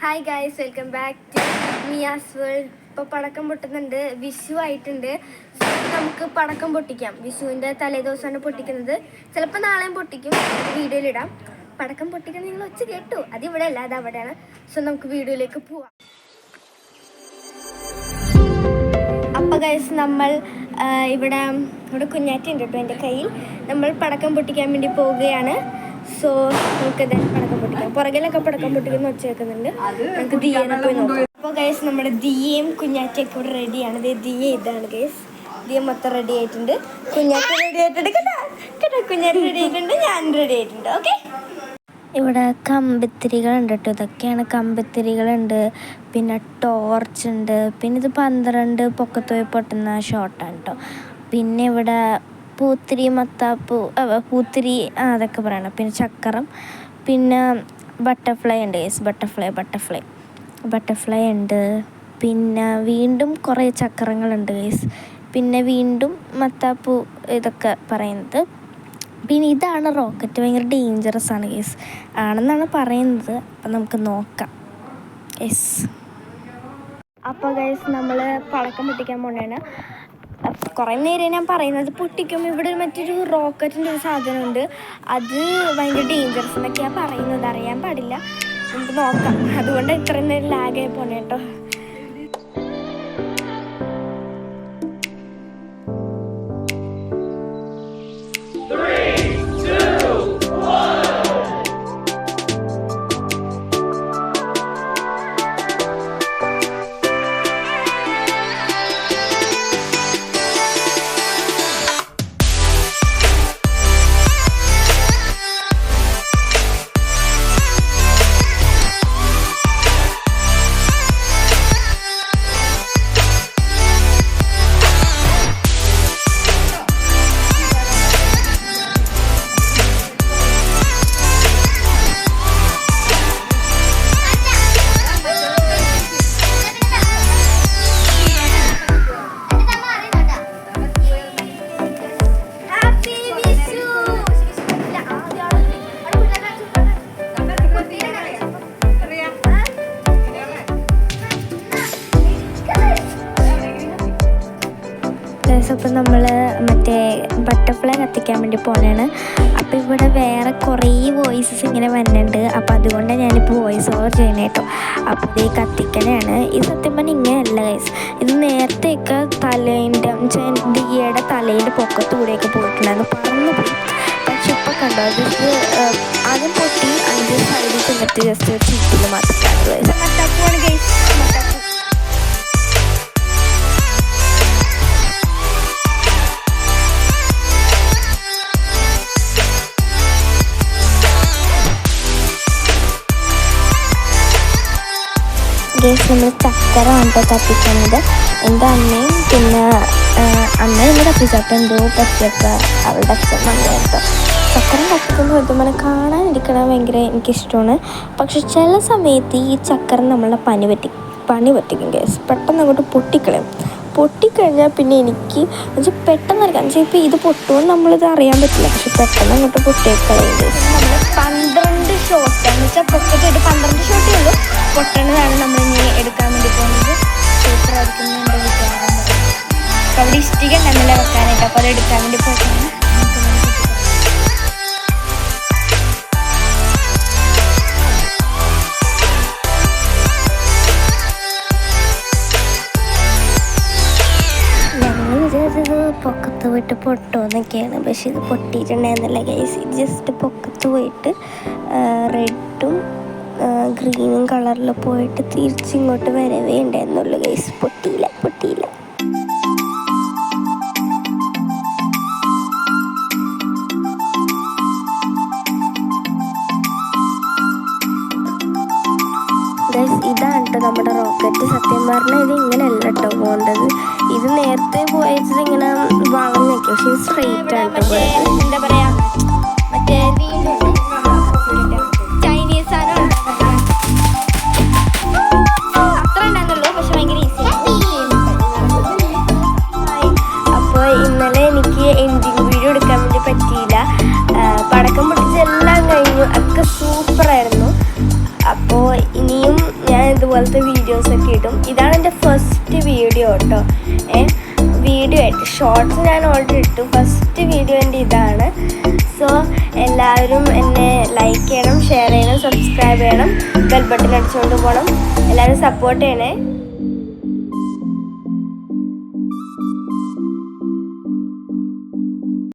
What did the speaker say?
Hi guys, welcome back to Miya's world. ഇപ്പോൾ പടക്കം പൊട്ടുന്നുണ്ട്, വിഷു ആയിട്ടുണ്ട്. നമുക്ക് പടക്കം പൊട്ടിക്കാം. വിഷുവിൻ്റെ തലേദിവസമാണ് പൊട്ടിക്കുന്നത്. ചിലപ്പോൾ നാളെയും പൊട്ടിക്കും, വീഡിയോയിലിടാം. പടക്കം പൊട്ടിക്കാൻ നിങ്ങൾ ഒച്ച കേട്ടു, അതിവിടെ അല്ല, അത് അവിടെയാണ്. സോ നമുക്ക് വീഡിയോയിലേക്ക് പോവാം. അപ്പോൾ ഗൈസ്, നമ്മൾ ഇവിടെ കുഞ്ഞാറ്റി ഉണ്ട് കേട്ടോ എൻ്റെ കയ്യിൽ. നമ്മൾ പടക്കം പൊട്ടിക്കാൻ വേണ്ടി പോവുകയാണ്. സോ നമുക്ക് എന്തായാലും പടക്കം പൊട്ടിക്കാം. പുറകിലൊക്കെ പടക്കം പൊട്ടിക്കുന്ന ഒച്ച കേൾക്കുന്നുണ്ട്. നമുക്ക് ദിയേനെ പോയി നോക്കാം. അപ്പോൾ ഗൈസ്, നമ്മുടെ ദിയയും കുഞ്ഞാറ്റയൊക്കെ ഇവിടെ റെഡിയാണ്. ദിയ ഇതാണ് ഗൈസ്. ദിയ മൊത്തം റെഡി ആയിട്ടുണ്ട്. കുഞ്ഞാറ്റ റെഡി ആയിട്ടുണ്ട് കേട്ടോ. കുഞ്ഞാറ്റ റെഡി ആയിട്ടുണ്ട്, ഞാൻ റെഡി ആയിട്ടുണ്ട്. ഓക്കെ, ഇവിടെ കമ്പിത്തിരികളുണ്ട് കേട്ടോ. ഇതൊക്കെയാണ് കമ്പിത്തിരികളുണ്ട്. പിന്നെ ടോർച്ച് ഉണ്ട്. പിന്നെ ഇത് 12 പൊക്കത്ത് പോയി പൊട്ടുന്ന ഷോട്ടാണ് കേട്ടോ. പിന്നെ ഇവിടെ പൂത്തിരി, മത്താപ്പൂ, പൂത്തിരി അതൊക്കെ പറയണം. പിന്നെ ചക്കരം, പിന്നെ ബട്ടർഫ്ലൈ ഉണ്ട് ഗൈസ്. ബട്ടർഫ്ലൈ ഉണ്ട്. പിന്നെ വീണ്ടും കുറേ ചക്രങ്ങളുണ്ട് ഗൈസ്. പിന്നെ വീണ്ടും മത്താപ്പൂ ഇതൊക്കെ പറയുന്നത്. പിന്നെ ഇതാണ് റോക്കറ്റ്. ഭയങ്കര ഡേഞ്ചറസ് ആണ് ഗൈസ്, ആണെന്നാണ് പറയുന്നത്. അപ്പം നമുക്ക് നോക്കാം യെസ്. അപ്പോൾ ഗൈസ്, നമ്മൾ പടക്കം പൊട്ടിക്കാൻ പോകണേണ്. കുറേ നേരം ഞാൻ പറയുന്നത് പൊട്ടിക്കുമ്പോൾ ഇവിടെ മറ്റൊരു റോക്കറ്റിൻ്റെ ഒരു സാധനമുണ്ട്. അത് ഭയങ്കര ഡേഞ്ചറസ് എന്നൊക്കെയാണ് പറയുന്നത്. അറിയാൻ പാടില്ല, നമുക്ക് നോക്കാം. അതുകൊണ്ട് ഇത്രയും നേരം ലാഗായി പോണേ കേട്ടോ. അപ്പോൾ നമ്മൾ മറ്റേ ബട്ടർഫ്ലൈ കത്തിക്കാൻ വേണ്ടി പോകണതാണ്. അപ്പോൾ ഇവിടെ വേറെ കുറേ വോയിസസ് ഇങ്ങനെ വരുന്നുണ്ട്. അപ്പോൾ അതുകൊണ്ട് ഞാനിപ്പോൾ വോയിസ് ഓവർ ചെയ്യണേ കേട്ടോ. അപ്പോൾ ഇത് കത്തിക്കലാണ്. ഇത് സത്യം പറഞ്ഞാൽ ഇങ്ങനെയല്ല ഗൈസ്. ഇത് നേരത്തെയൊക്കെ ദിയയുടെ തലയുടെ പൊക്കത്തൂടെയൊക്കെ പോയിട്ടുണ്ടായിരുന്നു, പറന്നു പോയി. പക്ഷെ ഇപ്പോൾ കണ്ടോ, ജസ്റ്റ് ആദ്യം പൊട്ടി 5 സൈഡിൽ ചെന്നിട്ട് ജസ്റ്റ് ഒരു ചീറ്റിൽ മാത്രം മത്താപ്പുവാണ് ഗൈസ്. മത്താപ്പൂ ഗൈസ്, നമ്മൾ ചക്കരമാണ് കേട്ടോ കത്തിക്കുന്നത്. എൻ്റെ അമ്മയും പിന്നെ അമ്മ എന്നെ കത്തിച്ചപ്പോൾ എന്തോ പറ്റിയൊക്കെ അവളുടെ അച്ഛൻ വന്നു കേട്ടോ. ചക്കരം കത്തിക്കുമ്പോൾ ഇതുപോലെ കാണാനിരിക്കണ ഭയങ്കര എനിക്കിഷ്ടമാണ്. പക്ഷെ ചില സമയത്ത് ഈ ചക്കരം നമ്മളെ പണി പറ്റിക്കും ഗൈസ്. പെട്ടെന്ന് അങ്ങോട്ട് പൊട്ടിക്കഴിഞ്ഞാൽ പിന്നെ എനിക്ക് എന്നുവെച്ചാൽ പെട്ടെന്ന് അറിയാം. എന്നുവെച്ചാൽ ഇപ്പോൾ ഇത് പൊട്ടുമെന്ന് നമ്മളിത് അറിയാൻ പറ്റില്ല. പക്ഷെ പെട്ടെന്ന് അങ്ങോട്ട് പൊട്ടിയേക്കളയുണ്ട്. നമ്മൾ 12 ഷോട്ടാന്ന് വെച്ചാൽ പൊക്കത്തായിട്ട് 12 ഷോട്ടേ ഉള്ളൂ. പൊട്ടണതാണ് നമ്മൾ ഇനി എടുക്കാൻ വേണ്ടി പോകുന്നത്. സൂപ്പറായിരിക്കും എൻ്റെ വിചാരം. അപ്പോൾ അവിടെ ഇഷ്ടിക ഉണ്ടെന്നല്ല വെക്കാനായിട്ട്, അപ്പോൾ അത് എടുക്കാൻ വേണ്ടി പോയിട്ടാണ്. ഞങ്ങൾ വിചാരിച്ചത് പൊക്കത്ത് പോയിട്ട് പൊട്ടുമെന്നൊക്കെയാണ്. പക്ഷെ ഇത് പൊട്ടിയിട്ടുണ്ടായിരുന്നില്ല ഗൈസ്. ജസ്റ്റ് പൊക്കത്ത് പോയിട്ട് റെഡും ഗ്രീനും കളറിൽ പോയിട്ട് തിരിച്ചിങ്ങോട്ട് വരവേ ഉണ്ടായിരുന്നുള്ളൂ ഗൈസ്. പൊട്ടിയില്ല. ഗൈസ്, ഇതാണ് കേട്ടോ നമ്മുടെ റോക്കറ്റ്. സത്യം പറഞ്ഞാൽ ഇത് ഇങ്ങനെയല്ല കേട്ടോ പോകേണ്ടത്. ഇത് നേരത്തെ പോയത് ഇങ്ങനെ വളഞ്ഞൊക്കെ, പക്ഷെ ഇത് സ്ട്രെയിറ്റ് ആണ് കേട്ടോ. എന്താ പറയാ, മറ്റേ ചൈനീസ് സാധനം അത്ര ഉണ്ടായിരുന്നുള്ളൂ. പക്ഷെ ഭയങ്കര ഈസി. അപ്പോൾ ഇന്നലെ എനിക്ക് എൻഡിങ് വീഡിയോ എടുക്കാൻ വേണ്ടി പറ്റിയില്ല. പടക്കം പൊട്ടിച്ചെല്ലാം കഴിഞ്ഞു, ഒക്കെ സൂപ്പറായിരുന്നു. അപ്പോൾ ഇനിയും ഞാൻ ഇതുപോലത്തെ വീഡിയോസൊക്കെ ഇടും. ഇതാണ് എൻ്റെ ഫസ്റ്റ് വീഡിയോ കേട്ടോ. വീഡിയോ ആയിട്ട് ഷോർട്സ് ഞാൻ ഓൾറെഡി ഇട്ടു. ഫസ്റ്റ് വീഡിയോ എൻ്റെ ഇതാണ്. സോ എല്ലാവരും എന്നെ ലൈക്ക് ചെയ്യണം, ഷെയർ ചെയ്യണം, സബ്സ്ക്രൈബ് ചെയ്യണം, ബെൽ ബട്ടൺ അടിച്ചുകൊണ്ട് പോകണം. എല്ലാവരും സപ്പോർട്ട് ചെയ്യണേ.